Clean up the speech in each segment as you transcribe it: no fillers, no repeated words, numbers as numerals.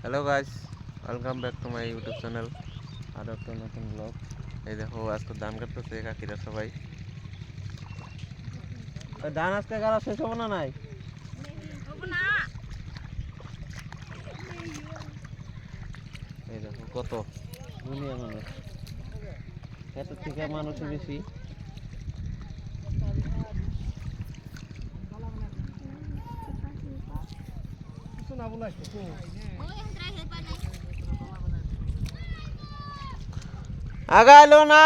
Hello guys, welcome back to my YouTube channel. আর একটা নতুন ব্লগ। এই দেখো আজকে ধান কাটতেছে কাকিরা সবাই। ধান আজকে কাটা শেষ হবো না নাই? এই দেখো কত দুনিয়া মানুষ, এত থেকে মানুষই বেশি। আগাইলো না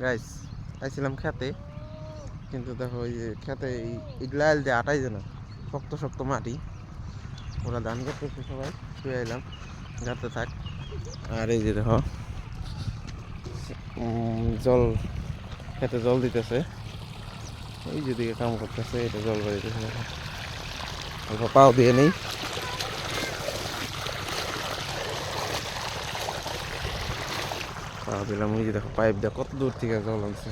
গাইস, আইছিলাম খেতে, কিন্তু দেখো ওই যে খেতে এগুলা দিয়ে আটাই যে না, শক্ত শক্ত মাটি। ওরা ধান করতেছে সবাই, শুয়ে এলাম গাতে থাক। আর এই যে দেখো জল, খেতে জল দিতেছে, ওই যেদিকে কাম করতেছে এটা জল বাড়িতেছে। অল্প পাও দিয়ে নেই, পাও দিলাম। ওই যে দেখো পাইপ দিয়ে কত দূর থেকে জল আনছে।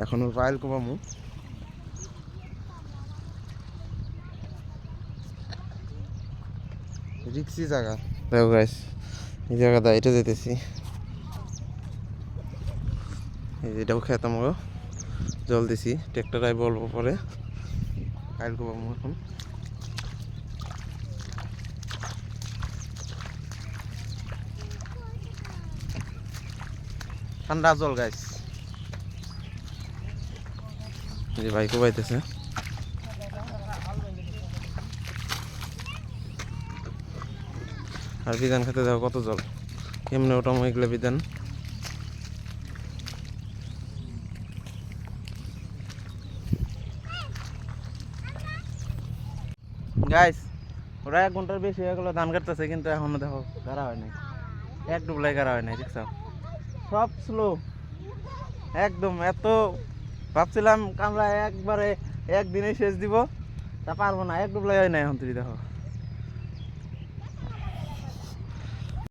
এখন ওর পাইল কমামু। রিক্সি জায়গা দেখো গাইস, এই জায়গাটা এটা যেতেছি, এটাও খেতাম, জল দিছি। ট্রেক্টর আইব অল্প পরে, পাইল কমামু এখন। ঠান্ডা জল গাইস, যে ভাই কোবাইতেছে। আর বিধান খেতে দেখো কত জল, এমনি ওটাম এগুলো বিধান। গাইস, ওরা 1 ঘন্টার বেশি হয়ে গেলো ধান কাটতেছে, কিন্তু এখনো দেখো গাড়া হয় নাই, এক ডুবলাই গাড়া হয় নাই। দেখছো সব স্লো একদম। এত ভাবছিলাম কামরা একবারে একদিনে শেষ দিব, তা পারবো না, এক ডুবলাই হয় নাই এখন। তুই দেখো